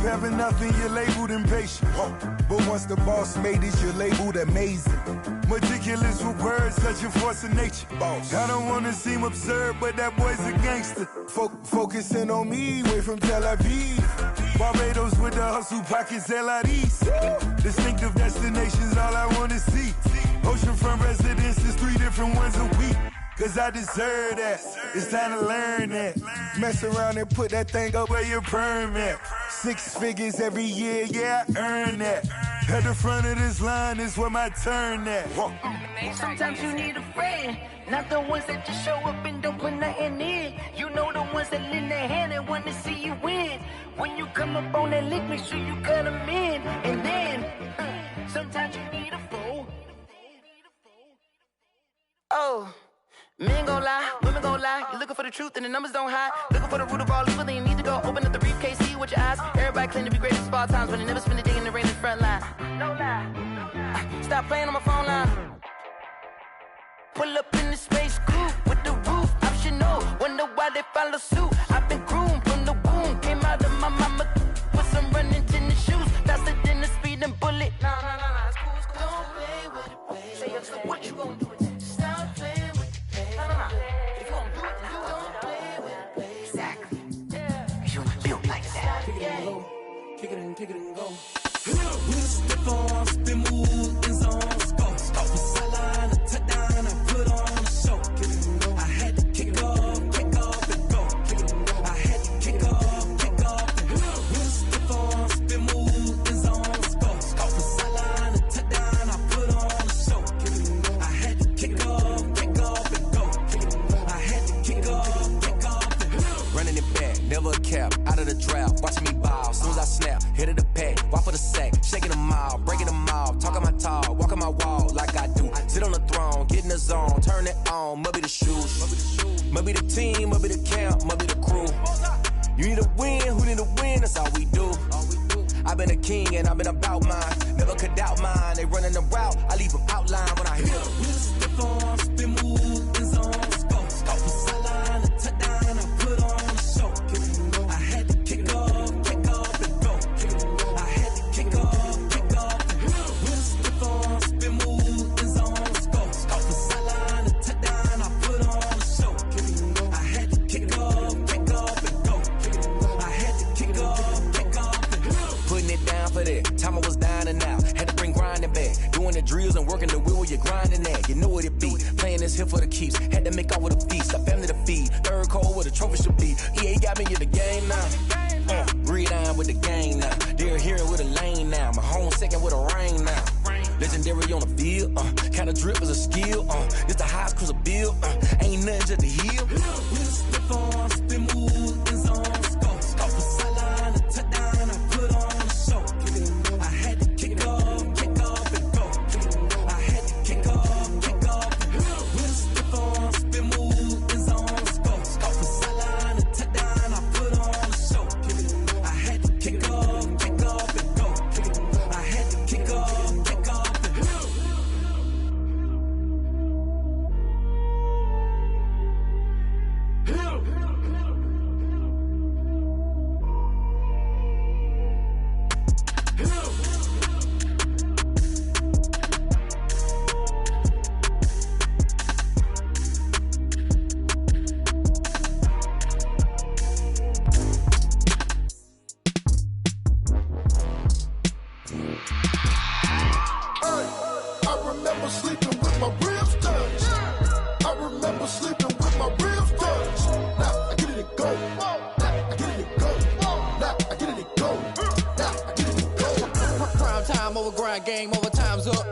having nothing, you're labeled impatient. But once the boss made it, you're labeled amazing. Meticulous with words, such a force of nature. I don't wanna seem absurd, but that boy's a gangster. Focusing on me, way from Tel Aviv. Barbados with the hustle pockets, LIDs. Distinctive destinations, all I wanna see. Oceanfront residences, 3 different ones a week. Cause I deserve that, it's time to learn that. Mess around and put that thing up where your permit. 6 figures every year, yeah, I earn that. At the front of this line is where my turn at. Sometimes you need a friend, not the ones that just show up and don't put nothing in. You know the ones that lend their hand and want to see you win. When you come up on that lick, make sure you cut them in. And then, sometimes you need a fool. Oh. Men gon' lie, women gon' lie. You're looking for the truth and the numbers don't hide. Looking for the root of all evil, then you need to go open up the briefcase, see with your eyes. Everybody claim to be greatest of all times, but they never spend a day in the rain in the front line. No lie. Stop playing on my phone line. Pull up in the space coupe with the roof optional. Wonder why they follow suit. I've been groomed from the womb. Came out of my mama with some running tennis shoes. Faster than the speeding bullet. Nah, it's cool, it's cool. Don't play with it, play. Say what you gon' do with it? Stop playing. If you gon' do it, then you don't play with it, play. Exactly. You built like that. Kick it and go. Kick it and go. Step on, spin, move, in zones, go. From sideline to touchdown, I put on a show. Kick it and go. I had to kick off and go. Kick it and go. I had to kick off and go. Step on, spin, move, in zones, go. From sideline to touchdown, I put on a show. Kick it and go. I had to kick off and go. Running it back, never a cap, out of the drought, watching me ball. Soon as I snap, hit of the pack, walk for the sack, shaking them all, breaking them all, talking my talk, walking my wall like I do. Sit on the throne, get in the zone, turn it on, must be the shoes, must be the team, must be the camp, must be the crew. You need a win, who need a win, that's all we do. I've been a king and I've been about mine, never could doubt mine. They running the route, I leave them outline when I hit them. Step on, spin, move, in zones, go. From sideline to touchdown, I put on a show. I had to kick off and go. I had to kick off and go. Step on, spin, move, in zones, go. From sideline to touchdown, I put on a show. I had to kick off and go. I had to kick off and go. Putting it down for that, time I was down and out. Had to bring grinding back, doing the drills and working the wheel where you're grinding at. You know what it be, playing this here for the keeps. Had to make out with a feast, a family to feed. Third cold with a trophy should be. EA got me in the game now. Read on with the game now. They're hearing with a lane now. My home second with a rain now. Legendary on the field, kinda drip is a skill. It's the highest cruiser bill, ain't nothing just to heal. Step on, spin, move, in zones, go. From sideline to touchdown, I put on a show. I had to kick off and go. I had to kick off and go. Step on, spin, move, in zones, go. From sideline to touchdown, I put on a show. I had to kick off and go. I had to kick off and go. Game over, time's up.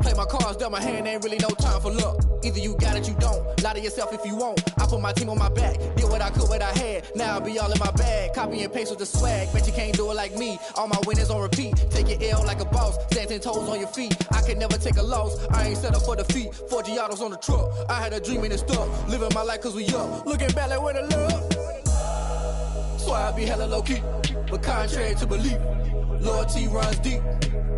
Play my cards, dealt my hand, ain't really no time for luck. Either you got it, you don't. Lie to yourself if you won't. I put my team on my back, did what I could, what I had. Now I'll be all in my bag. Copy and paste with the swag. Bet you can't do it like me. All my winners on repeat. Take your L like a boss. Stand 10 toes on your feet. I can never take a loss. I ain't set up for defeat. 4 Giottos on the truck. I had a dream and it stuck. Living my life cause we up. Looking back like where the love. Swear I be hella low-key, but contrary to belief, loyalty runs deep.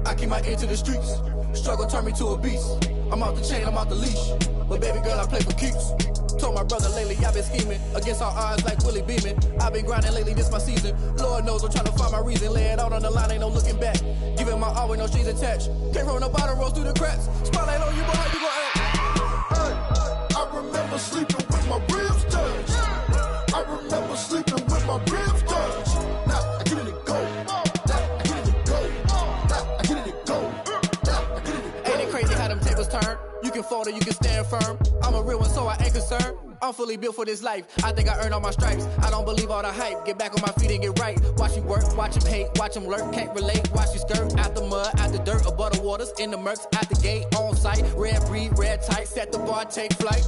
I keep my ear to the streets. Struggle turned me to a beast. I'm off the chain, I'm off the leash. But baby girl, I play for keeps. Told my brother lately, I've been scheming against all odds like Willie Beeman. I've been grinding lately, this my season. Lord knows I'm trying to find my reason. Lay it out on the line, ain't no looking back. Giving my all with no strings attached. Came from the bottom, rose through the cracks. Spotlight on you, but how you gon' act? Hey, I remember sleeping with my ribs touched. I remember sleeping with my ribs touched. Now I get it to go. Now I get it to go. Now I get it to go. Now I get it to go. Ain't it crazy how them tables turn? You can fold or you can stand firm. I'm a real one, so I ain't concerned. I'm fully built for this life. I think I earned all my stripes. I don't believe all the hype. Get back on my feet and get right. Watch you work, watch him hate, watch him lurk. Can't relate, watch you skirt. Out the mud, out the dirt, above the waters, in the murks, out the gate, on site. Red breed, red tight, set the bar, take flight.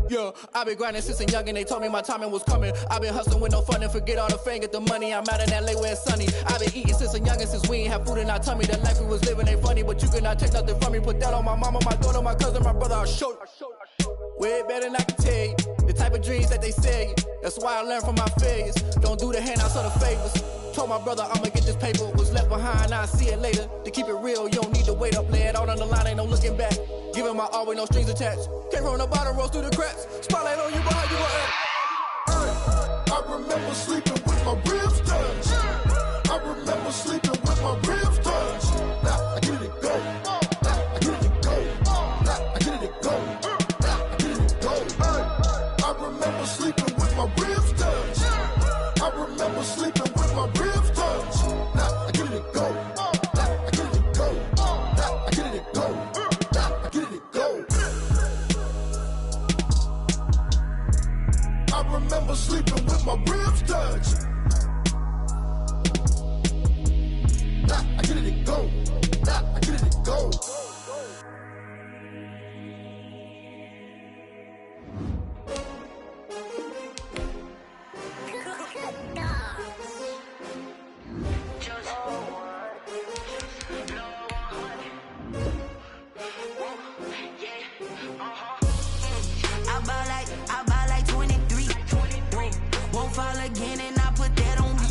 Yeah, I been grinding since a young and they told me my timing was coming. I been hustling with no fun and forget all the fame, get the money. I'm out in LA where it's sunny. I been eating since a young and since we ain't have food in our tummy. The life we was living ain't funny, but you cannot take nothing from me. Put that on my mama, my daughter, my cousin, my brother, I'll show you. Way better than I can tell you. The type of dreams that they sell you. That's why I learned from my failures. Don't do the handouts or the favors. Told my brother I'ma get this paper. Was left behind, I'll see it later. To keep it real, you don't need to wait up. Lay it out on the line, ain't no looking back. Giving my all with no strings attached. Came from the bottom, rose through the cracks. Spotlight on you, but how you gon' act? Hey, I remember sleeping with my ribs touched. I remember sleeping with my ribs touched. Now I get it to go. Now I get it to go. Now I get it to go. Now I get it to go. Hey, I remember sleeping with my ribs touched. I remember sleeping with my ribs touched. Now I get it to go. Now I get it to go. Now I get it to go. Now I get it to go. I remember sleeping with my ribs touched. Now I get it to go. Now I get it to go. I buy like 23. Won't fall again and I put that on me.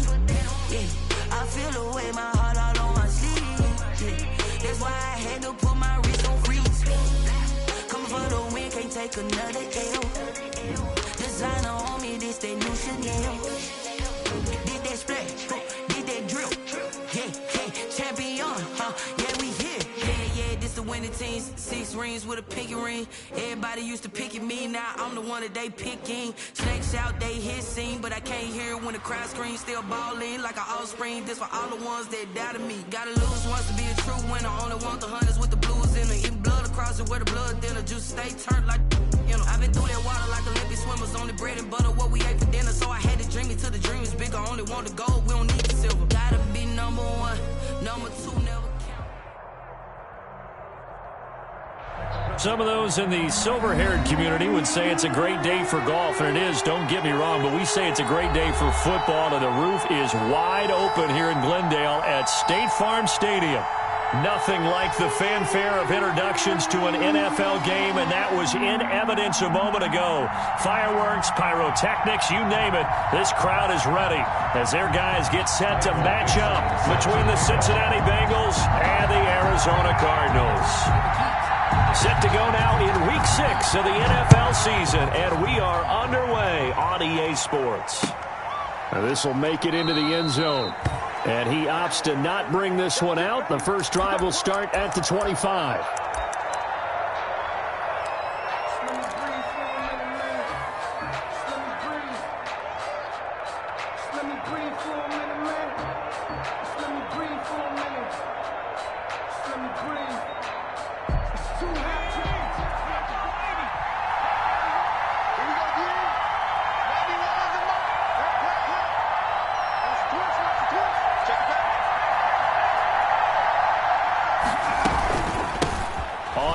Yeah, I feel the way, my heart all on my sleeve. Yeah, that's why I had to put my wrist on freeze. Coming for the win, can't take another L. Designer on me, this that new Chanel. Did that splash, did that drill. Yeah, champion, yeah, we here. Yeah, this the winning teams. 6 rings with a pinky ring. Everybody used to pick at me, now I'm the one that they picking. Snakes out, they hissing, but I can't hear when the crowd screams. Still balling like an offspring. This for all the ones that doubted me. Gotta lose once to be a true winner. Only want the hunters with the blues in it. Eating blood across it where the blood dinner. Juice stay turned like, you know. I've been through that water like Olympic swimmers. Only bread and butter, what we ate for dinner. So I had to dream it till the dream is bigger. Only want the gold, we don't need the silver. Gotta be number 1, number 2 never. Some of those in the silver-haired community would say it's a great day for golf, and it is, don't get me wrong, but we say it's a great day for football, and the roof is wide open here in Glendale at State Farm Stadium. Nothing like the fanfare of introductions to an NFL game, and that was in evidence a moment ago. Fireworks, pyrotechnics, you name it, this crowd is ready as their guys get set to match up between the Cincinnati Bengals and the Arizona Cardinals. Set to go now in Week 6 of the NFL season, and we are underway on EA Sports. This will make it into the end zone, and he opts to not bring this one out. The first drive will start at the 25.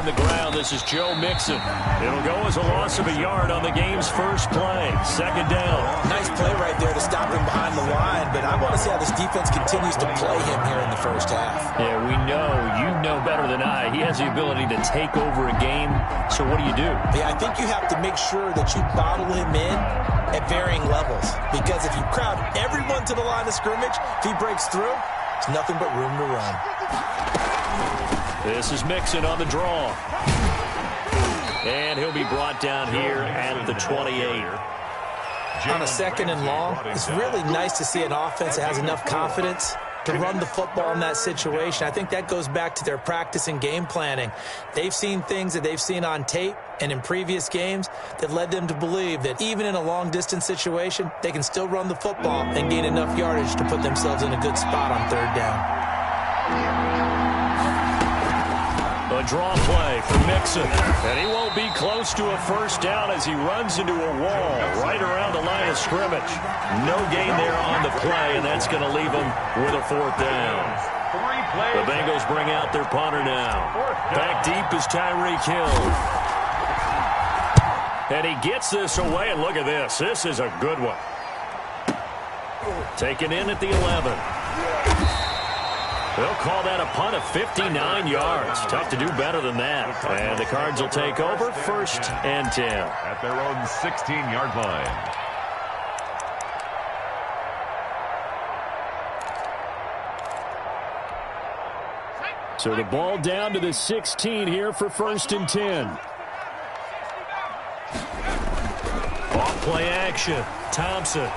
the ground. This is Joe Mixon. It'll go as a loss of a yard on the game's first play. Second down. Nice play right there to stop him behind the line, but I want to see how this defense continues to play him here in the first half. Yeah, we know. You know better than I. He has the ability to take over a game. So what do you do? Yeah, I think you have to make sure that you bottle him in at varying levels, because if you crowd everyone to the line of scrimmage, if he breaks through, it's nothing but room to run. This is Mixon on the draw. And he'll be brought down here at the 28. On a second and long, it's really nice to see an offense that has enough confidence to run the football in that situation. I think that goes back to their practice and game planning. They've seen things that they've seen on tape and in previous games that led them to believe that even in a long-distance situation, they can still run the football and gain enough yardage to put themselves in a good spot on third down. A draw play for Mixon, and he won't be close to a first down as he runs into a wall right around the line of scrimmage. No gain there on the play, and that's going to leave him with a fourth down. The Bengals bring out their punter now. Back deep is Tyreek Hill. And he gets this away, and look at this. This is a good one. Taken in at the 11. They'll call that a punt of 59 yards. Tough to do better than that. And the Cards will take over, 1st and 10. At their own 16-yard line. So the ball down to the 16 here for 1st and 10. Off play action. Thompson.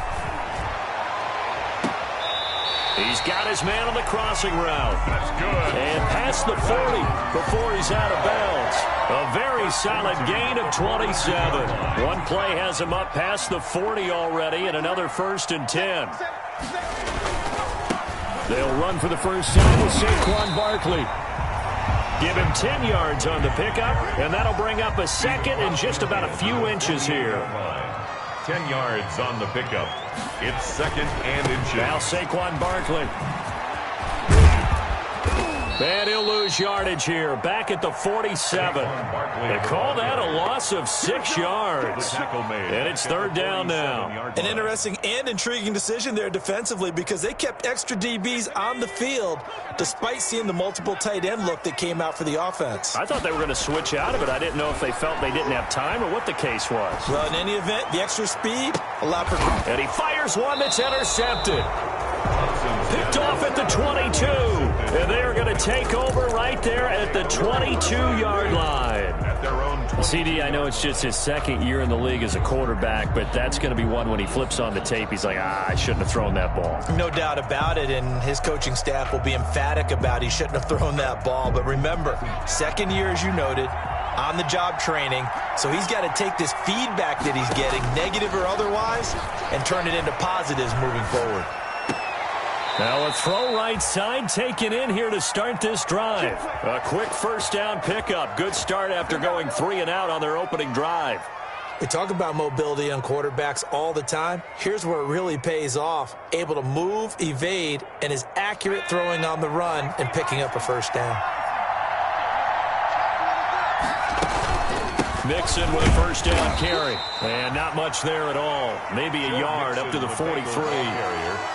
He's got his man on the crossing route. That's good. And past the 40 before he's out of bounds. A very solid gain of 27. One play has him up past the 40 already, and another 1st and 10. They'll run for the first time with Saquon Barkley. Give him 10 yards on the pickup, and that'll bring up a second and just about a few inches here. 10 yards on the pickup. It's 2nd and inches. Now Saquon Barkley. And he'll lose yardage here. Back at the 47. They call that a loss of 6 yards. And it's 3rd down now. An interesting and intriguing decision there defensively, because they kept extra DBs on the field despite seeing the multiple tight end look that came out for the offense. I thought they were going to switch out of it. I didn't know if they felt they didn't have time or what the case was. Well, in any event, the extra speed allowed for... And he fires one that's intercepted. Picked off at the 22. And they are going to take over right there at the 22-yard line. CD, I know it's just his 2nd year in the league as a quarterback, but that's going to be one when he flips on the tape, he's like, I shouldn't have thrown that ball. No doubt about it, and his coaching staff will be emphatic about he shouldn't have thrown that ball. But remember, 2nd year, as you noted, on-the-job training, so he's got to take this feedback that he's getting, negative or otherwise, and turn it into positives moving forward. Now a throw right side taken in here to start this drive. A quick first down pickup. Good start after going 3 and out on their opening drive. We talk about mobility on quarterbacks all the time. Here's where it really pays off. Able to move, evade, and is accurate throwing on the run and picking up a first down. Mixon with a first down carry. And not much there at all. Maybe a yard up to the 43.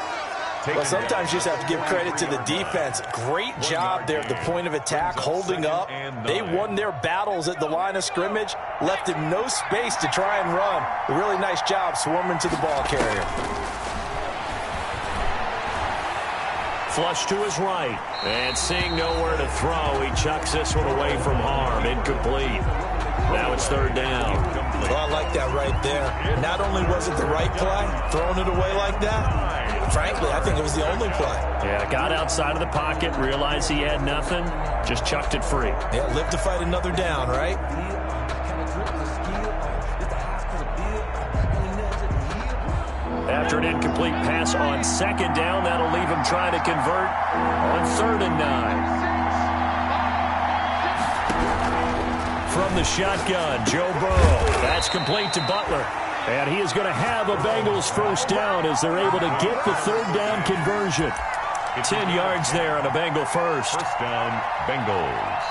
Well, sometimes you just have to give credit to the defense. Great job there at the point of attack, holding up. They won their battles at the line of scrimmage, left him no space to try and run. A really nice job swarming to the ball carrier. Flush to his right. And seeing nowhere to throw, he chucks this one away from harm. Incomplete. Now it's 3rd down. Well, I like that right there. Not only was it the right play, throwing it away like that, frankly, I think it was the only play. Yeah, got outside of the pocket, realized he had nothing, just chucked it free. Yeah, live to fight another down, right? After an incomplete pass on 2nd down, that'll leave him trying to convert on 3rd and 9. From the shotgun, Joe Burrow. That's complete to Butler. And he is going to have a Bengals first down as they're able to get the 3rd down conversion. 10 yards there on a Bengal first. First down, Bengals.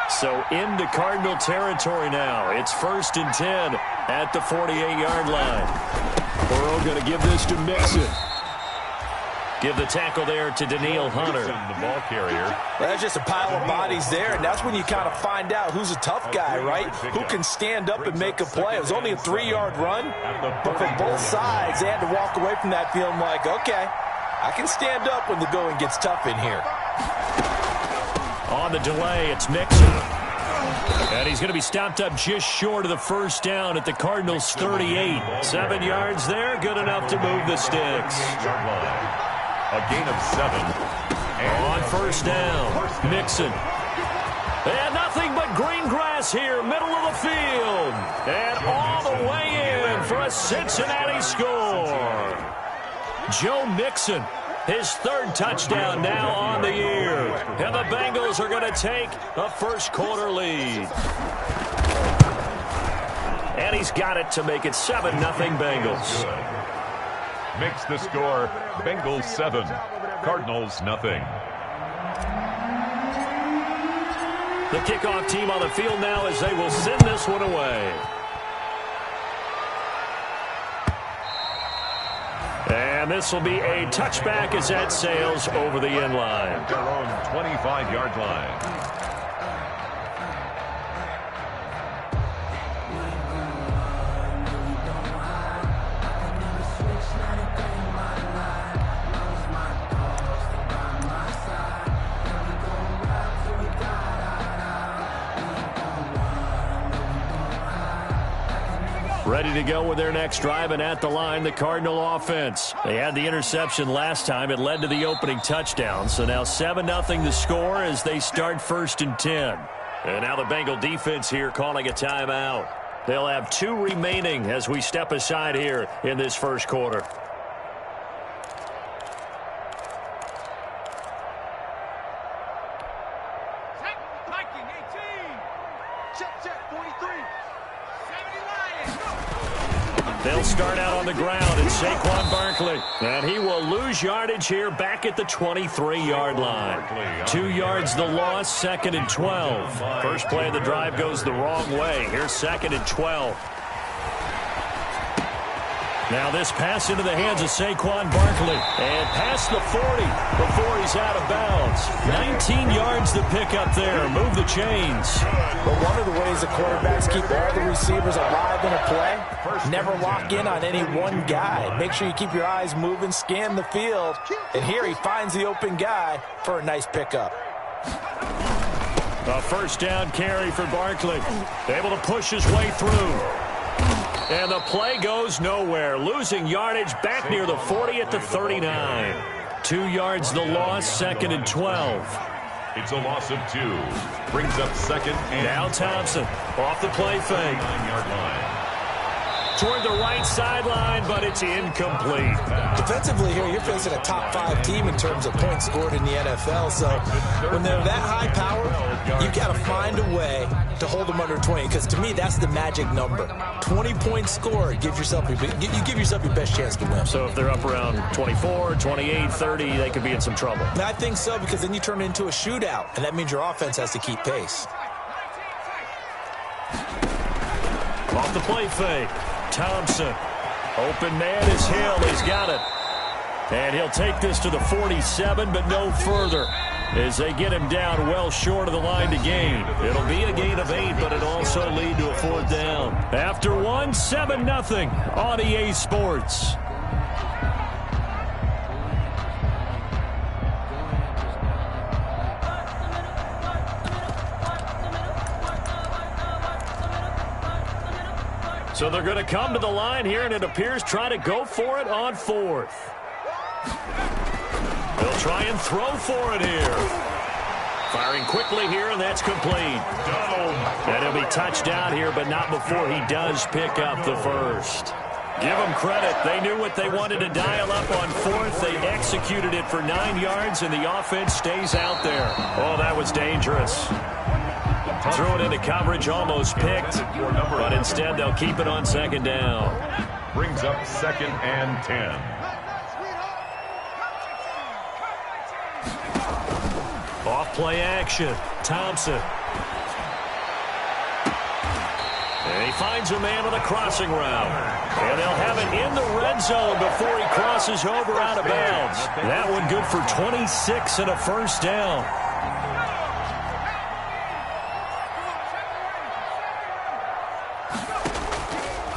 So into Cardinal territory now. It's 1st and 10 at the 48-yard line. Burrow going to give this to Mixon. Give the tackle there to Daniil Hunter. The ball carrier. Well, that's just a pile of bodies there, and that's when you kind of find out who's a tough guy, right? Who can stand up and make a play. It was only a 3-yard run, but for both sides, they had to walk away from that feeling like, okay, I can stand up when the going gets tough in here. On the delay, it's Mixon. And he's going to be stopped up just short of the first down at the Cardinals' 38. 7 yards there, good enough to move the sticks. A gain of 7. On first down, Mixon. And nothing but green grass here, middle of the field. And all the way in for a Cincinnati score. Joe Mixon, his 3rd touchdown now on the year. And the Bengals are going to take a first-quarter lead. And he's got it to make it 7-0 Bengals. Makes the score Bengals 7, Cardinals nothing. The kickoff team on the field now as they will send this one away. And this will be a touchback as that sails over the end line. Their own 25-yard line. Ready to go with their next drive, and at the line, the Cardinal offense. They had the interception last time. It led to the opening touchdown. So now 7-0 the score as they start 1st and 10. And now the Bengal defense here calling a timeout. They'll have 2 remaining as we step aside here in this first quarter. They'll start out on the ground, and Saquon Barkley. And he will lose yardage here back at the 23-yard line. 2 yards the loss, 2nd and 12. First play of the drive goes the wrong way. Here's 2nd and 12. Now this pass into the hands of Saquon Barkley. And past the 40 before he's out of bounds. 19 yards to pick up there. Move the chains. But one of the ways the quarterbacks keep all the receivers alive in a play, never lock in on any one guy. Make sure you keep your eyes moving, scan the field. And here he finds the open guy for a nice pickup. A first down carry for Barkley. Able to push his way through. And the play goes nowhere. Losing yardage back near the 40 at the 39. 2 yards the loss, 2nd and 12. It's a loss of 2. Brings up 2nd and... Now Thompson off the play fake. 9-yard line. Toward the right sideline, but it's incomplete. Defensively here, you're facing a top-5 team in terms of points scored in the NFL. So when they're that high power, you've got to find a way to hold them under 20. Because to me, that's the magic number. 20 points scored gives yourself you give yourself your best chance to win. So if they're up around 24, 28, 30, they could be in some trouble. I think so, because then you turn it into a shootout, and that means your offense has to keep pace. Off the play fake. Thompson. Open man is Hill. He's got it. And he'll take this to the 47, but no further as they get him down well short of the line to gain. It'll be a gain of 8, but it'll also lead to a 4th down. After 1, 7-0 on EA Sports. So they're going to come to the line here, and it appears try to go for it on 4th. They'll try and throw for it here. Firing quickly here, and that's complete. And he'll be touched down here, but not before he does pick up the first. Give them credit. They knew what they wanted to dial up on 4th. They executed it for 9 yards, and the offense stays out there. Oh, that was dangerous. Threw it into coverage, almost picked, but instead they'll keep it on 2nd down. Brings up 2nd and 10. Off play action. Thompson. And he finds a man on a crossing route. And they'll have it in the red zone before he crosses over out of bounds. That one good for 26 and a first down.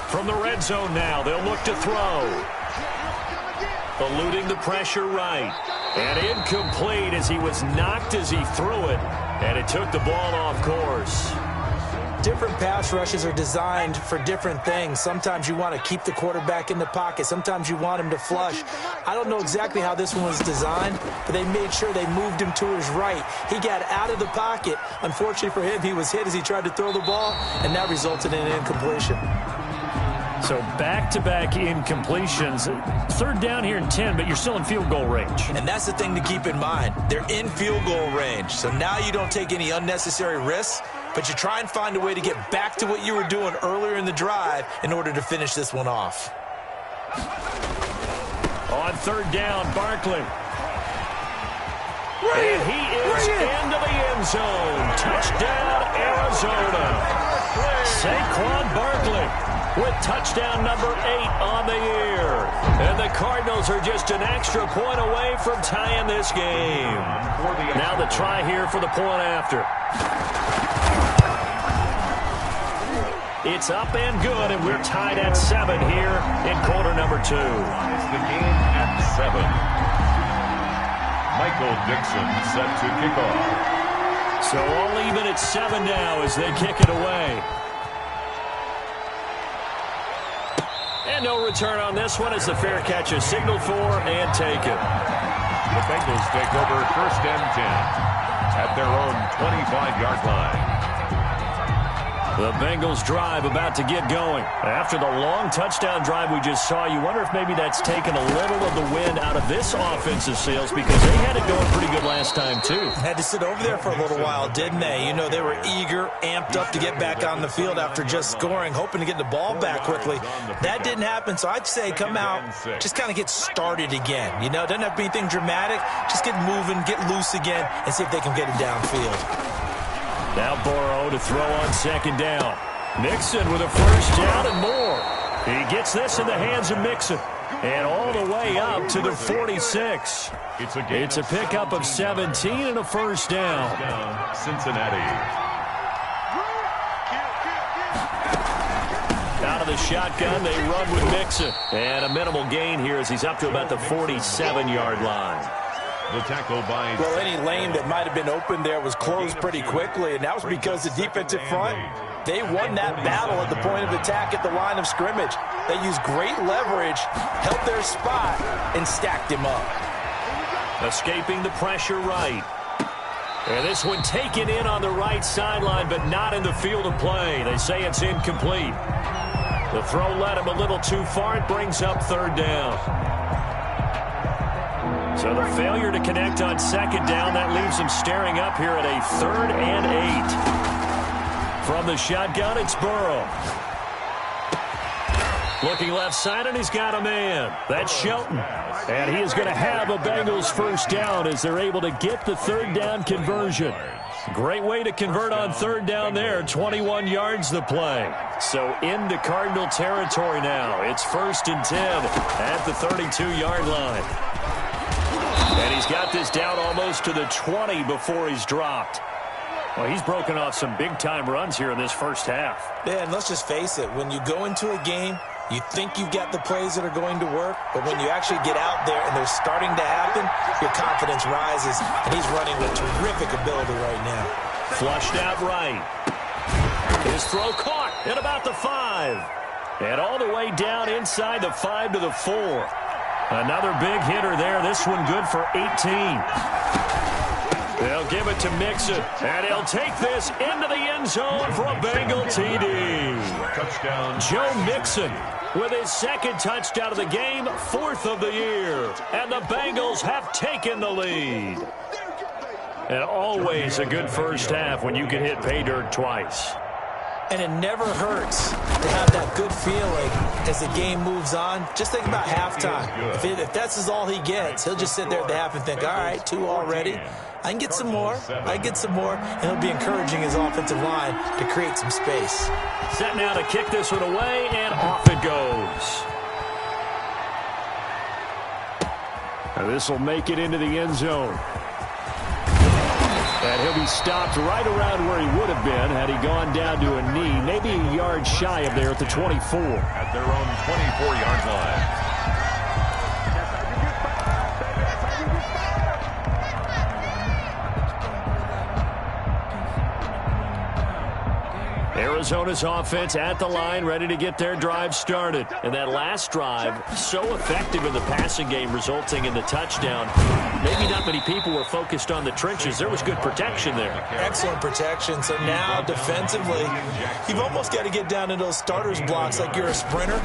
From the red zone now, they'll look to throw. Eluding the pressure right. And incomplete as he was knocked as he threw it. And it took the ball off course. Different pass rushes are designed for different things. Sometimes you want to keep the quarterback in the pocket. Sometimes you want him to flush. I don't know exactly how this one was designed, but they made sure they moved him to his right. He got out of the pocket. Unfortunately for him, he was hit as he tried to throw the ball, and that resulted in an incompletion. So back-to-back incompletions. Third down here in 10, but you're still in field goal range. And that's the thing to keep in mind. They're in field goal range. So now you don't take any unnecessary risks, but you try and find a way to get back to what you were doing earlier in the drive in order to finish this one off. On third down, Barkley. And he is into the end zone. Touchdown, Arizona. Saquon Barkley with touchdown number 8 on the year. And the Cardinals are just an extra point away from tying this game. Now the try here for the point after. It's up and good, and we're tied at 7 here in quarter number 2. It's the game at 7. Michael Dixon set to kick off. So all even at 7 now as they kick it away. And no return on this one as the fair catch is signaled for and taken. The Bengals take over first and 10 at their own 25-yard line. The Bengals drive about to get going. After the long touchdown drive we just saw, you wonder if maybe that's taken a little of the wind out of this offensive sails because they had it going pretty good last time, too. Had to sit over there for a little while, didn't they? You know, they were eager, amped up to get back on the field after just scoring, hoping to get the ball back quickly. That didn't happen, so I'd say come out, just kind of get started again. You know, it doesn't have to be anything dramatic. Just get moving, get loose again, and see if they can get it downfield. Now Burrow to throw on second down. Mixon with a first down and more. He gets this in the hands of Mixon. And all the way up to the 46. It's a pickup of 17 and a first down. Cincinnati. Out of the shotgun, they run with Mixon. And a minimal gain here as he's up to about the 47-yard line. The tackle by... Well, any lane that might have been open there was closed pretty quickly, and that was because the defensive front, they won that battle at the point of attack at the line of scrimmage. They used great leverage, held their spot, and stacked him up. Escaping the pressure right. And this one taken in on the right sideline, but not in the field of play. They say it's incomplete. The throw led him a little too far. It brings up third down. So the failure to connect on second down, that leaves them staring up here at a 3rd and 8. From the shotgun, it's Burrow. Looking left side, and he's got a man. That's Shelton. And he is going to have a Bengals first down as they're able to get the third down conversion. Great way to convert on third down there. 21 yards the play. So into Cardinal territory now. It's 1st and 10 at the 32-yard line. And he's got this down almost to the 20 before he's dropped. Well, he's broken off some big-time runs here in this first half. Yeah, and let's just face it. When you go into a game, you think you've got the plays that are going to work, but when you actually get out there and they're starting to happen, your confidence rises, and he's running with terrific ability right now. Flushed out right. His throw caught at about the 5. And all the way down inside the 5 to the 4. Another big hitter there. This one good for 18. They'll give it to Mixon, and he'll take this into the end zone for a Bengal TD. Touchdown. Joe Mixon with his 2nd touchdown of the game, 4th of the year. And the Bengals have taken the lead. And always a good first half when you can hit pay dirt twice. And it never hurts to have that good feeling as the game moves on. Just think about halftime. If that's all he gets, he'll just sit there at the half and think, all right, 2 already. I can get some more. I can get some more. And he'll be encouraging his offensive line to create some space. Set now to kick this one away, and off it goes. Now this will make it into the end zone. And he'll be stopped right around where he would have been had he gone down to a knee, maybe a yard shy of there at the 24. At their own 24-yard line. Arizona's offense at the line, ready to get their drive started. And that last drive, so effective in the passing game, resulting in the touchdown. Maybe not many people were focused on the trenches. There was good protection there. Excellent protection. So now, defensively, you've almost got to get down to those starters blocks like you're a sprinter.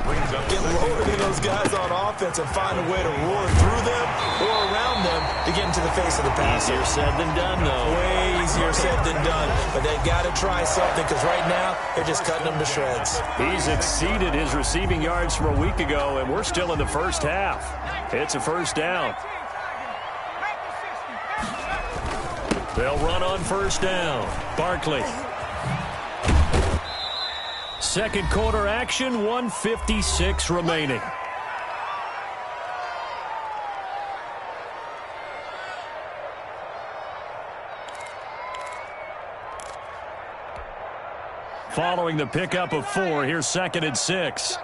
Get lower than those guys on offense and find a way to roar through them or around them to get into the face of the passer. Easier said than done, though. Way easier said than done. But they've got to try something because right now, they're just cutting them to shreds. He's exceeded his receiving yards from a week ago, and we're still in the first half. It's a first down. They'll run on first down. Barkley. Second quarter action, 1:56 remaining. Following the pickup of 4, here's 2nd and 6.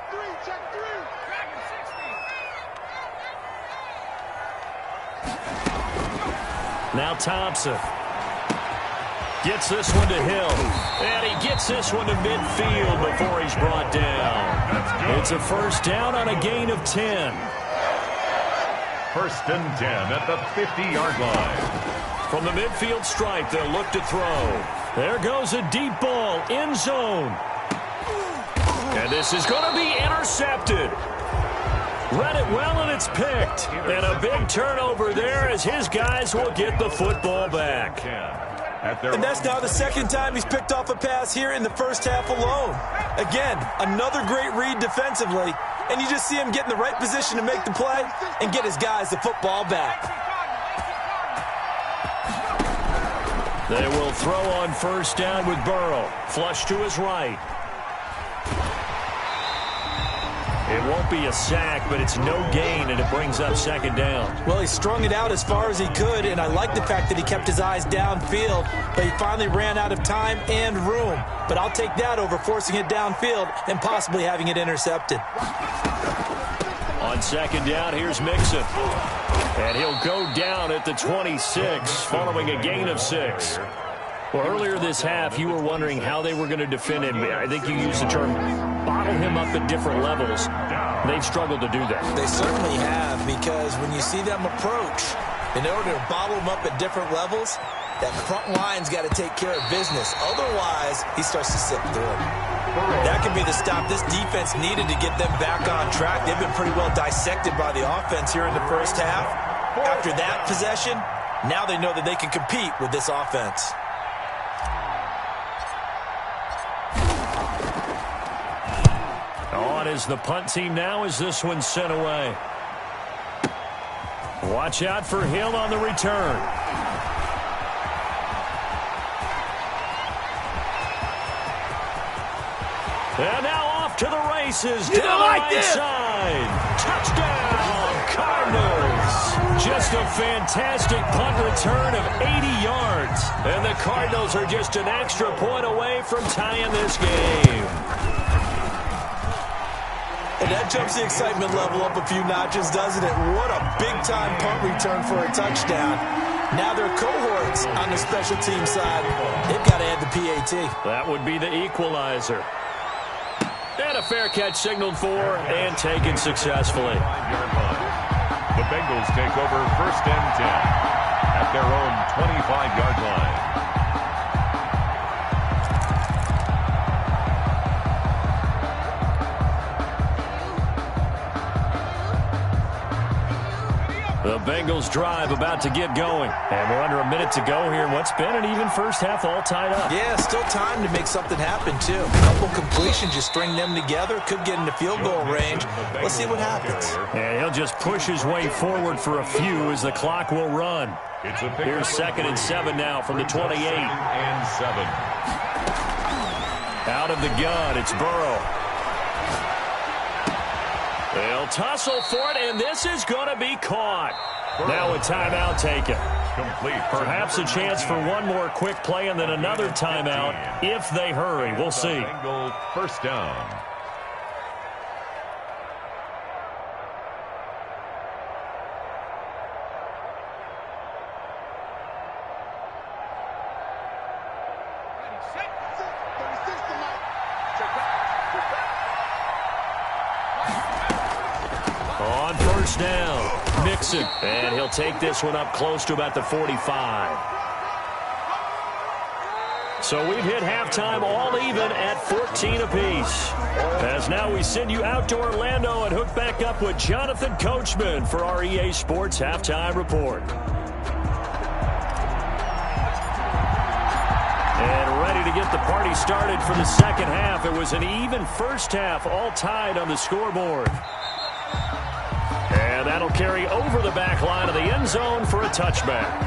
Now Thompson gets this one to Hill, and he gets this one to midfield before he's brought down. It's a first down on a gain of 10. 1st and 10 at the 50-yard line. From the midfield stripe, they'll look to throw. There goes a deep ball, end zone. And this is going to be intercepted. Read it well, and it's picked. And a big turnover there as his guys will get the football back. And that's now the second time he's picked off a pass here in the first half alone. Again, another great read defensively. And you just see him get in the right position to make the play and get his guys the football back. They will throw on first down with Burrow. Flush to his right. It won't be a sack, but it's no gain, and it brings up 2nd down. Well, he strung it out as far as he could, and I like the fact that he kept his eyes downfield, but he finally ran out of time and room. But I'll take that over forcing it downfield and possibly having it intercepted. On 2nd down, here's Mixon. And he'll go down at the 26, following a gain of 6. Well, earlier this half, you were wondering how they were going to defend him. I think you used the term bottle him up at different levels. They've struggled to do that. They certainly have, because when you see them approach, in order to bottle him up at different levels, that front line's got to take care of business. Otherwise, he starts to slip through. That could be the stop this defense needed to get them back on track. They've been pretty well dissected by the offense here in the first half. After that possession, now they know that they can compete with this offense. On is the punt team now as this one's sent away. Watch out for Hill on the return. And now off to the races. You don't like this? Side. Touchdown, Cardinals. Just a fantastic punt return of 80 yards. And the Cardinals are just an extra point away from tying this game. And that jumps the excitement level up a few notches, doesn't it? What a big-time punt return for a touchdown. Now their cohorts on the special team side, they've got to add the PAT. That would be the equalizer. And a fair catch signaled for and taken successfully. The Bengals take over 1st and 10 at their own 25-yard line. The Bengals drive about to get going. And we're under a minute to go here in what's been an even first half, all tied up. Yeah, still time to make something happen, too. A couple completions, you string them together, could get into field goal range. Let's see what happens. And he'll just push his way forward for a few as the clock will run. Here's 2nd and 7 now from the 28. And 7. Out of the gun, it's Burrow. They'll tussle for it, and this is going to be caught. Now a timeout taken. Perhaps a chance for one more quick play and then another timeout if they hurry. We'll see. First down. On first down, Mixon. And he'll take this one up close to about the 45. So we've hit halftime all even at 14 apiece. As now we send you out to Orlando and hook back up with Jonathan Coachman for our EA Sports Halftime Report. And ready to get the party started for the second half. It was an even first half, all tied on the scoreboard. And that'll carry over the back line of the end zone for a touchback.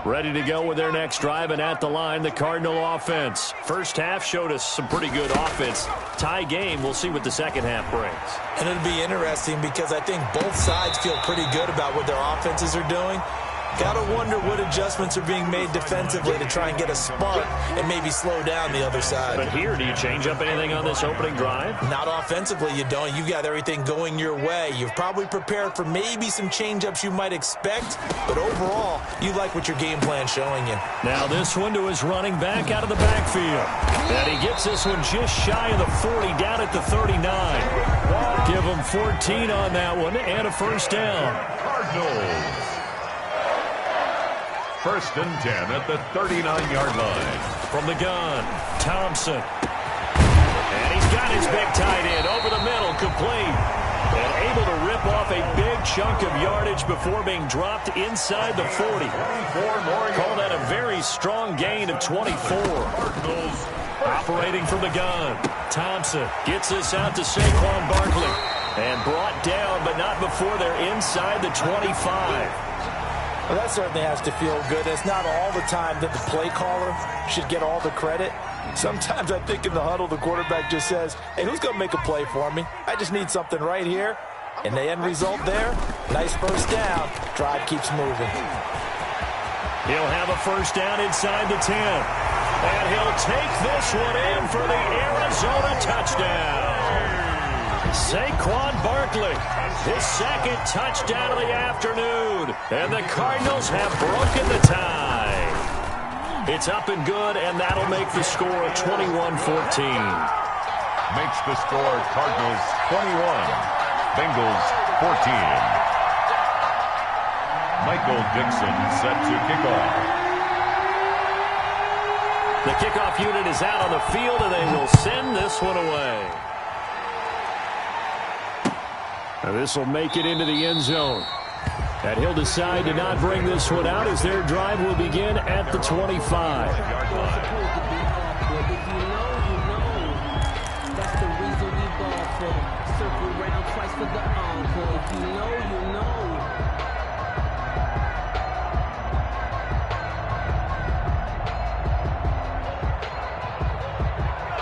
Ready to go with their next drive, and at the line, the Cardinal offense. First half showed us some pretty good offense. Tie game, we'll see what the second half brings. And it'll be interesting because I think both sides feel pretty good about what their offenses are doing. Gotta wonder what adjustments are being made defensively to try and get a spark and maybe slow down the other side. But here, do you change up anything on this opening drive? Not offensively, you don't. You've got everything going your way. You've probably prepared for maybe some change-ups you might expect, but overall, you like what your game plan's showing you. Now this one to his running back out of the backfield. And he gets this one just shy of the 40, down at the 39. Give him 14 on that one and a first down. Cardinals. First and 10 at the 39-yard line. From the gun, Thompson. And he's got his big tight end over the middle, complete. And able to rip off a big chunk of yardage before being dropped inside the 40. Call that a very strong gain of 24. Operating from the gun, Thompson gets this out to Saquon Barkley. And brought down, but not before they're inside the 25. Well, that certainly has to feel good. It's not all the time that the play caller should get all the credit. Sometimes I think in the huddle, the quarterback just says, hey, who's going to make a play for me? I just need something right here. And the end result there, nice first down. Drive keeps moving. He'll have a first down inside the 10. And he'll take this one in for the Arizona touchdown. Saquon Barkley, his second touchdown of the afternoon. And the Cardinals have broken the tie. It's up and good, and that'll make the score 21-14. Makes the score Cardinals 21, Bengals 14. Michael Dixon set to kick off. The kickoff unit is out on the field, and they will send this one away. Now this will make it into the end zone. And he'll decide to not bring this one out as their drive will begin at the 25. That's the reason we ball for. Circle round twice for the encore. If you know, you know.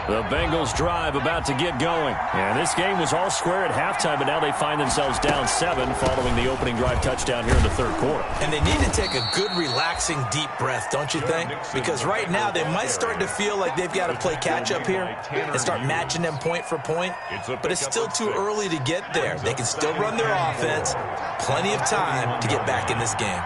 The Bengals drive about to get going. And this game was all square at halftime, but now they find themselves down 7 following the opening drive touchdown here in the third quarter. And they need to take a good, relaxing, deep breath, don't you think? Because right now they might start to feel like they've got to play catch-up here and start matching them point for point. But it's still too early to get there. They can still run their offense. Plenty of time to get back in this game.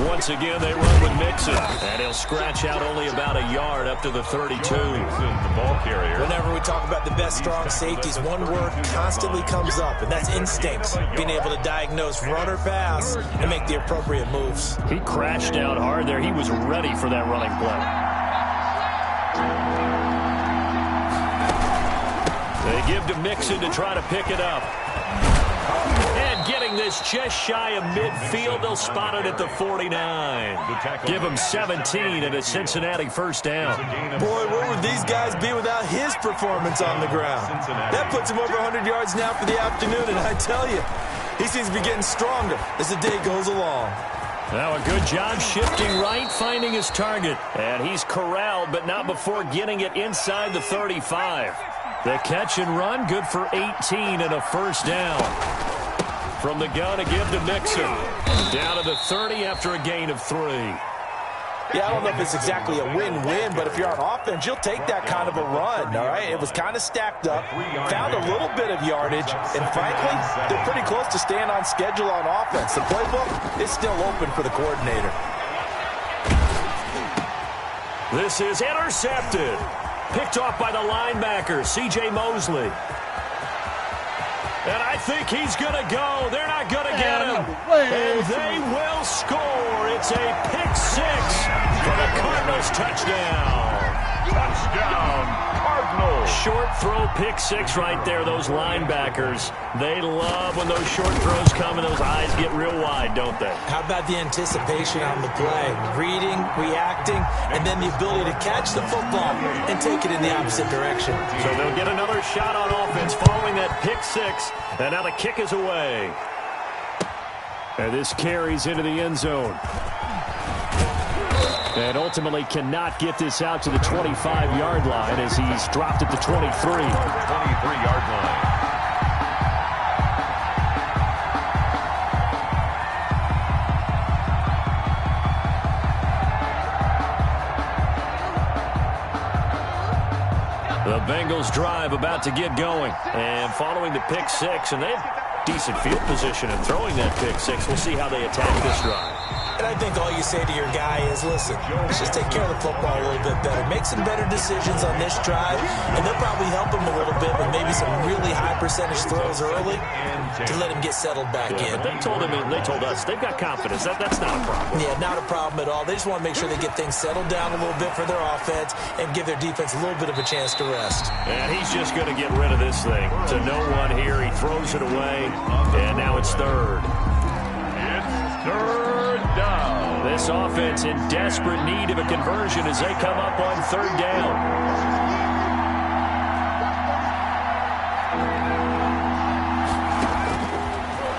Once again, they run with Mixon. And he'll scratch out only about a yard up to the 32. The ball carrier. Whenever we talk about the best strong safeties, one word constantly comes up, and that's instincts. Being able to diagnose run or pass and make the appropriate moves. He crashed out hard there. He was ready for that running play. They give to Mixon to try to pick it up. And getting this just shy of midfield, they'll spot it at the 49. Give him 17 and a Cincinnati first down. Boy, where would these guys be without his performance on the ground? That puts him over 100 yards now for the afternoon, and I tell you, he seems to be getting stronger as the day goes along. Now a good job shifting right, finding his target. And he's corralled, but not before getting it inside the 35. The catch and run, good for 18 and a first down. From the gun, a give to Mixon. Down to the 30 after a gain of 3. Yeah, I don't know if it's exactly a win-win, but if you're on offense, you'll take that kind of a run, all right? It was kind of stacked up, found a little bit of yardage, and frankly, they're pretty close to staying on schedule on offense. The playbook is still open for the coordinator. This is intercepted. Picked off by the linebacker, C.J. Mosley. And I think he's going to go. They're not going to get him. And they will score. It's a pick 6 for the Cardinals touchdown. Touchdown, Cardinals. Short throw pick 6 right there. Those linebackers, they love when those short throws come and those eyes get real wide, don't they? How about the anticipation on the play? Reading, reacting, and then the ability to catch the football and take it in the opposite direction. So they'll get another shot on offense following that pick 6. And now the kick is away. And this carries into the end zone. And ultimately cannot get this out to the 25-yard line as he's dropped at the 23. 23-yard line. The Bengals drive about to get going. And following the pick 6, and they have decent field position in throwing that pick 6. We'll see how they attack this drive. And I think all you say to your guy is, listen, let's just take care of the football a little bit better. Make some better decisions on this drive, and they'll probably help him a little bit with maybe some really high percentage throws early to let him get settled back in. But they told him, and they told us, they've got confidence. That's not a problem. Yeah, not a problem at all. They just want to make sure they get things settled down a little bit for their offense and give their defense a little bit of a chance to rest. And he's just going to get rid of this thing. To no one here. He throws it away, and now it's third. It's third down. This offense in desperate need of a conversion as they come up on third down.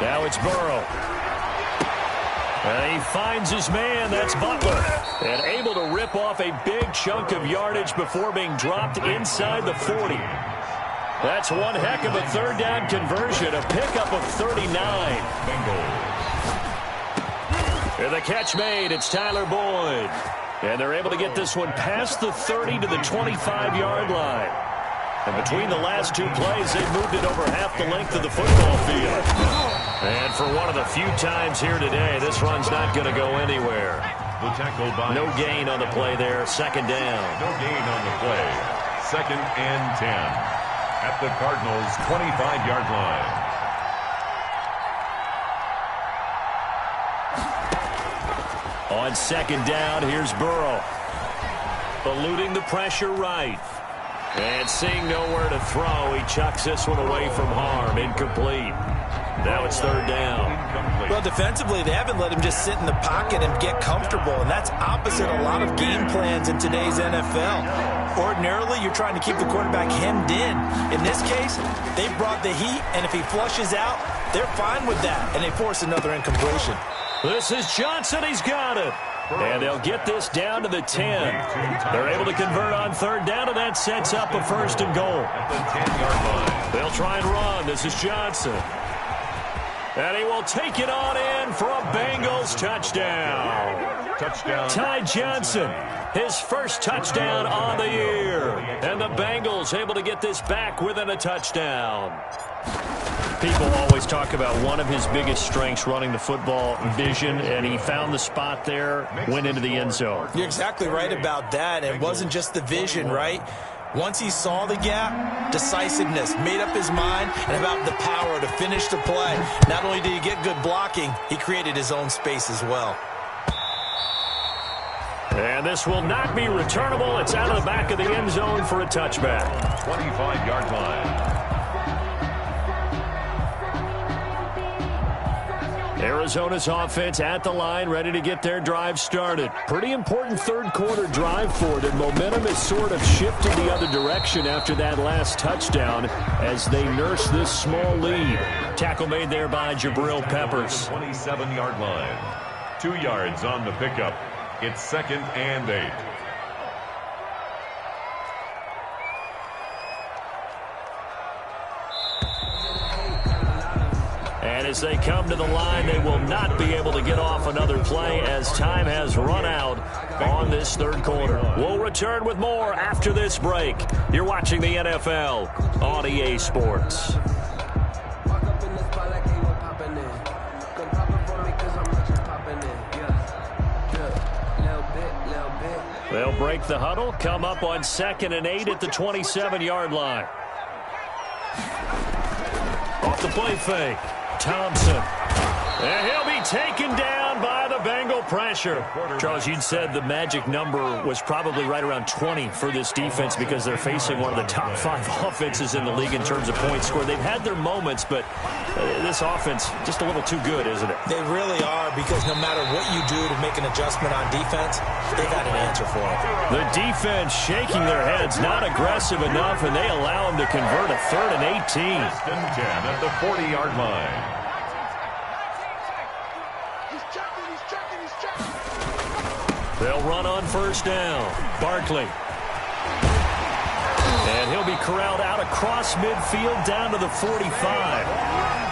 Now it's Burrow. And he finds his man. That's Butler. And able to rip off a big chunk of yardage before being dropped inside the 40. That's one heck of a third down conversion. A pickup of 39. Bengals. And the catch made. It's Tyler Boyd. And they're able to get this one past the 30 to the 25-yard line. And between the last two plays, they've moved it over half the length of the football field. And for one of the few times here today, this run's not going to go anywhere. The tackle by no gain on the play there. Second down. No gain on the play. 2nd and 10 at the Cardinals' 25-yard line. On second down, here's Burrow. Eluding the pressure right. And seeing nowhere to throw, he chucks this one away from harm. Incomplete. Now it's third down. Well, defensively, they haven't let him just sit in the pocket and get comfortable, and that's opposite a lot of game plans in today's NFL. Ordinarily, you're trying to keep the quarterback hemmed in. In this case, they brought the heat, and if he flushes out, they're fine with that, and they force another incompletion. This is Johnson. He's got it. And they'll get this down to the 10. They're able to convert on third down, and that sets up a 1st and goal. At the 10-yard line. They'll try and run. This is Johnson. And he will take it on in for a Bengals touchdown. Touchdown. Ty Johnson, his first touchdown on the year. And the Bengals able to get this back within a touchdown. People always talk about one of his biggest strengths running the football, vision, and he found the spot there, went into the end zone. You're exactly right about that. It wasn't just the vision, right? Once he saw the gap, decisiveness, made up his mind, and about the power to finish the play. Not only did he get good blocking, he created his own space as well. And this will not be returnable. It's out of the back of the end zone for a touchback. 25-yard line. Arizona's offense at the line, ready to get their drive started. Pretty important third-quarter drive for them. Momentum has sort of shifted the other direction after that last touchdown as they nurse this small lead. Tackle made there by Jabril Peppers. 27-yard line. 2 yards on the pickup. It's 2nd and 8. And as they come to the line, they will not be able to get off another play as time has run out on this third quarter. We'll return with more after this break. You're watching the NFL on EA Sports. They'll break the huddle, come up on 2nd and 8 at the 27-yard line. Off the play fake. Thompson. And he'll be taken down by the Bengal pressure. Charles, you'd said the magic number was probably right around 20 for this defense because they're facing one of the top 5 offenses in the league in terms of points scored. They've had their moments, but this offense just a little too good, isn't it? They really are, because no matter what you do to make an adjustment on defense, they've got an answer for it. The defense shaking their heads, not aggressive enough, and they allow them to convert a 3rd and 18. 1st and 10 at the 40-yard line. They'll run on 1st down. Barkley. And he'll be corralled out across midfield down to the 45.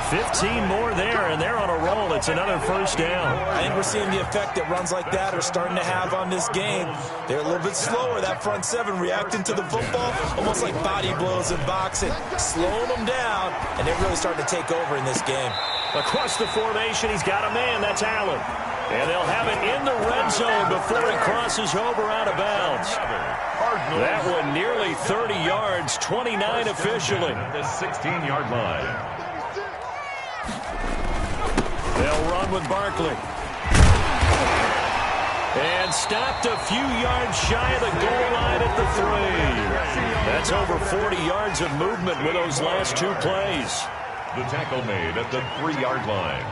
15 more there, and they're on a roll. It's another 1st down. I think we're seeing the effect that runs like that are starting to have on this game. They're a little bit slower, that front 7, reacting to the football, almost like body blows in boxing, slowing them down, and they're really starting to take over in this game. Across the formation, he's got a man. That's Allen. And they'll have it in the red zone before it crosses over out of bounds. That one nearly 30 yards, 29 officially. The 16-yard line. They'll run with Barkley. And stopped a few yards shy of the goal line at the 3. That's over 40 yards of movement with those last 2 plays. The tackle made at the 3-yard line.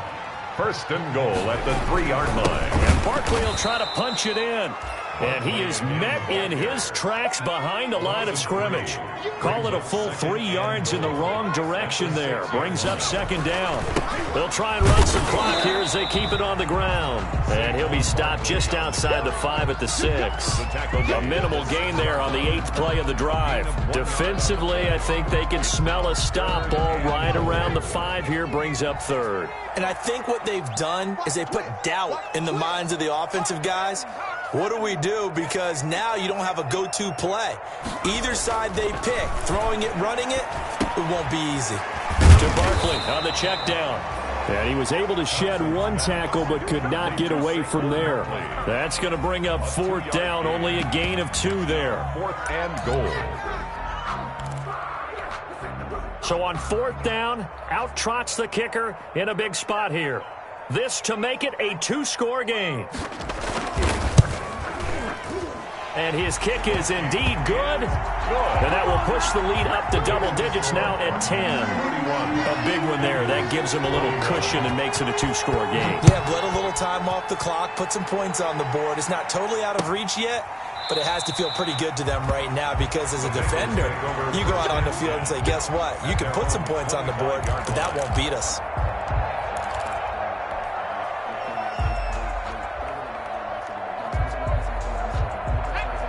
1st and goal at the 3-yard line. And Barkley will try to punch it in. And he is met in his tracks behind the line of scrimmage. Call it a full 3 yards in the wrong direction there. Brings up 2nd down. They'll try and run some clock here as they keep it on the ground. And he'll be stopped just outside the 5 at the 6. A minimal gain there on the 8th play of the drive. Defensively, I think they can smell a stop ball right around the 5 here. Brings up 3rd. And I think what they've done is they put doubt in the minds of the offensive guys. What do we do? Because now you don't have a go-to play. Either side they pick, throwing it, running it, it won't be easy. To Barkley on the check down. And he was able to shed 1 tackle but could not get away from there. That's going to bring up 4th down, only a gain of 2 there. 4th and goal. So on 4th down, out trots the kicker in a big spot here. This to make it a 2-score game. And his kick is indeed good. And that will push the lead up to double digits now at 10. A big one there. That gives him a little cushion and makes it a 2-score game. Yeah, bled a little time off the clock, put some points on the board. It's not totally out of reach yet, but it has to feel pretty good to them right now because as a defender, you go out on the field and say, guess what? You can put some points on the board, but that won't beat us.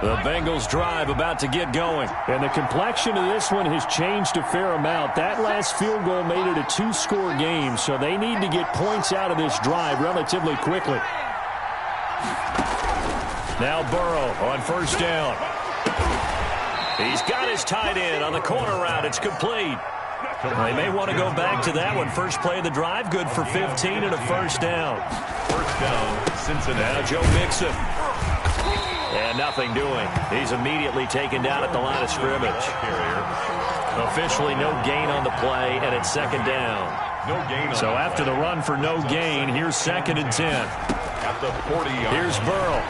The Bengals drive about to get going. And the complexion of this one has changed a fair amount. That last field goal made it a 2-score game, so they need to get points out of this drive relatively quickly. Now Burrow on 1st down. He's got his tight end on the corner route. It's complete. They may want to go back to that one. First play of the drive, good for 15 and a first down. First down, Cincinnati. Now Joe Mixon. And nothing doing. He's immediately taken down at the line of scrimmage. Officially no gain on the play, and it's second down. No gain. So after the run for no gain, here's 2nd and 10. At the 40-yard. Here's Burrow.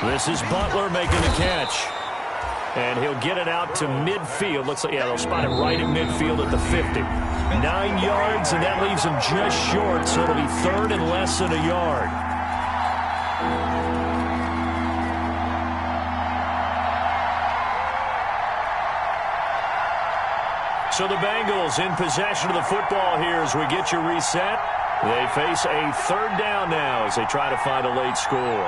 This is Butler making the catch. And he'll get it out to midfield. Looks like, yeah, they'll spot it right in midfield at the 50. 9 yards, and that leaves him just short, so it'll be 3rd and less than a yard. So the Bengals in possession of the football here as we get you reset. They face a 3rd down now as they try to find a late score.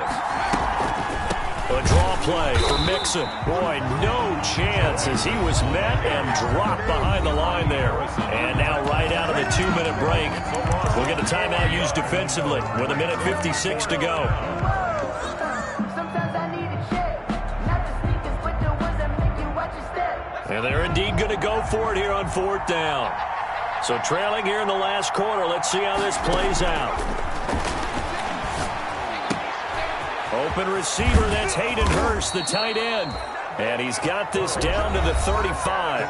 A draw play for Mixon. Boy, no chance as he was met and dropped behind the line there. And now right out of the 2-minute break, we'll get a timeout used defensively with 1:56 to go. And they're indeed going to go for it here on 4th down. So trailing here in the last quarter. Let's see how this plays out. Open receiver, that's Hayden Hurst, the tight end. And he's got this down to the 35.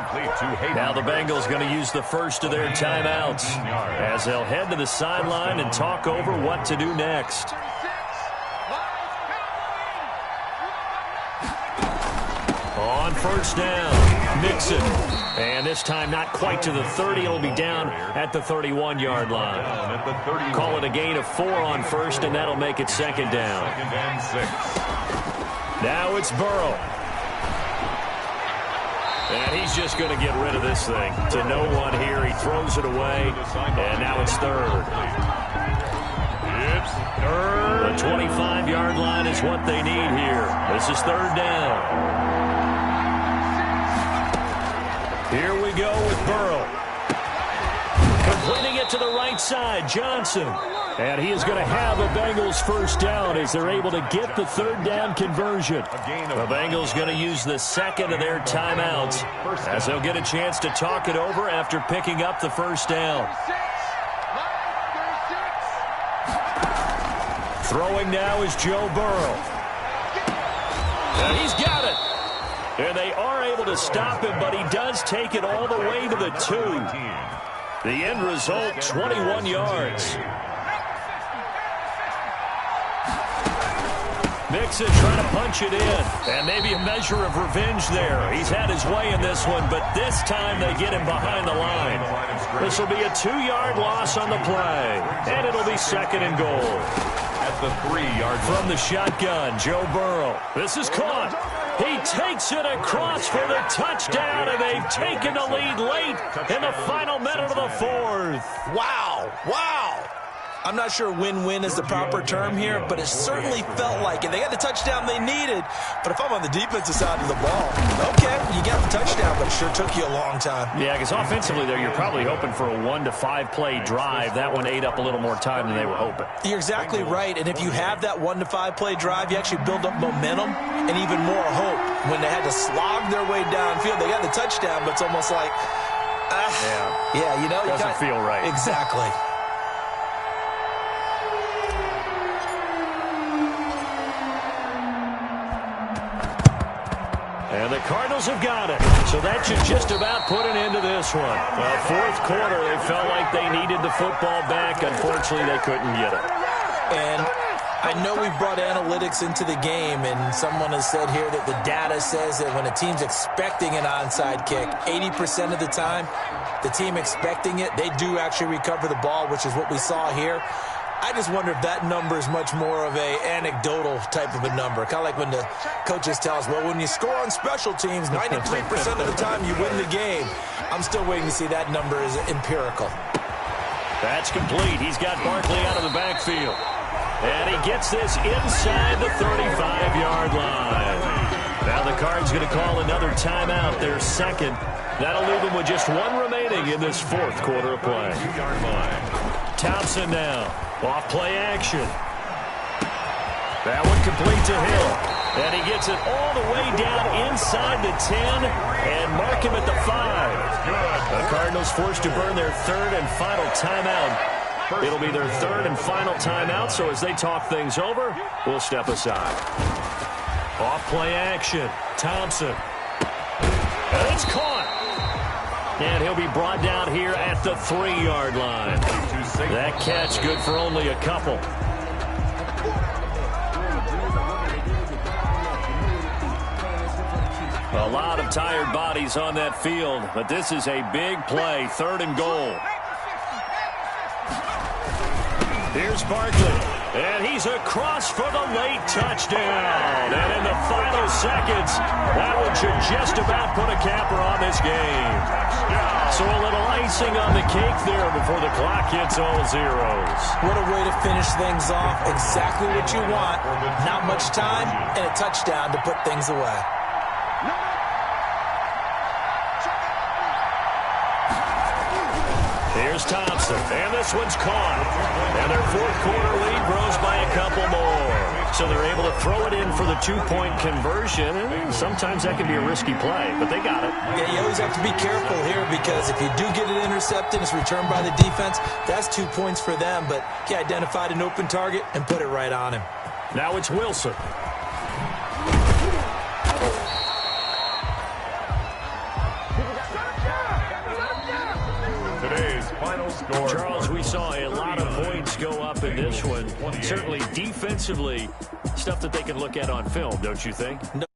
Now the Bengals going to use the first of their timeouts as they'll head to the sideline and talk over what to do next. On 1st down, Mixon. And this time not quite to the 30. It'll be down at the 31-yard line. Call it a gain of 4 on 1st, and that'll make it 2nd down. 2nd and 6. Now it's Burrow. And he's just going to get rid of this thing. To no one here. He throws it away, and now it's 3rd. It's 3rd. The 25-yard line is what they need here. This is 3rd down. Here we go with Burrow. Completing it to the right side, Johnson. And he is going to have a Bengals first down as they're able to get the 3rd down conversion. The Bengals going to use the 2nd of their timeouts as they'll get a chance to talk it over after picking up the first down. Throwing now is Joe Burrow. And he's got it. And they are able to stop him, but he does take it all the way to the 2. The end result, 21 yards. Mixon trying to punch it in. And maybe a measure of revenge there. He's had his way in this one, but this time they get him behind the line. This will be a 2-yard loss on the play. And it'll be 2nd and goal. At the 3-yard from the shotgun, Joe Burrow. This is caught. He takes it across for the touchdown, and they've taken the lead late in the final minute of the 4th. Wow. Wow. I'm not sure win-win is the proper term here, but it certainly felt like it. They got the touchdown they needed, but if I'm on the defensive side of the ball, okay, you got the touchdown, but it sure took you a long time. Yeah, because offensively there, you're probably hoping for a 1 to 5 play drive. That one ate up a little more time than they were hoping. You're exactly right, and if you have that 1 to 5 play drive, you actually build up momentum and even more hope. When they had to slog their way downfield, they got the touchdown, but it's almost like, yeah, you know, doesn't feel right. Exactly. And the Cardinals have got it. So that should just about put an end to this one. Well, 4th quarter, they felt like they needed the football back. Unfortunately, they couldn't get it. And I know we brought analytics into the game, and someone has said here that the data says that when a team's expecting an onside kick, 80% of the time, the team expecting it, they do actually recover the ball, which is what we saw here. I just wonder if that number is much more of a anecdotal type of a number. Kind of like when the coaches tell us, well, when you score on special teams, 93% of the time you win the game. I'm still waiting to see that number is empirical. That's complete. He's got Barkley out of the backfield. And he gets this inside the 35-yard line. Now the Cards going to call another timeout, their 2nd. That'll leave them with just 1 remaining in this 4th quarter of play. Thompson now. Off play action. That one complete to Hill. And he gets it all the way down inside the 10 and mark him at the 5. The Cardinals forced to burn their third and final timeout. It'll be their third and final timeout, so as they talk things over, we'll step aside. Off play action. Thompson. And it's caught. And he'll be brought down here at the 3-yard line. That catch good for only a couple. A lot of tired bodies on that field, but this is a big play, 3rd and goal. Here's Barkley, and he's across for the late touchdown. And in the final seconds, that one should just about put a capper on this game. So a little icing on the cake there before the clock hits all zeros. What a way to finish things off. Exactly what you want. Not much time and a touchdown to put things away. Here's Thompson, and this one's caught. And their 4th quarter lead grows by a couple more. So they're able to throw it in for the 2-point conversion. And sometimes that can be a risky play, but they got it. Yeah, you always have to be careful here because if you do get it intercepted, it's returned by the defense, that's 2 points for them. But he identified an open target and put it right on him. Now it's Wilson. Charles, we saw a lot of points go up in this one. Certainly defensively, stuff that they can look at on film, don't you think? No.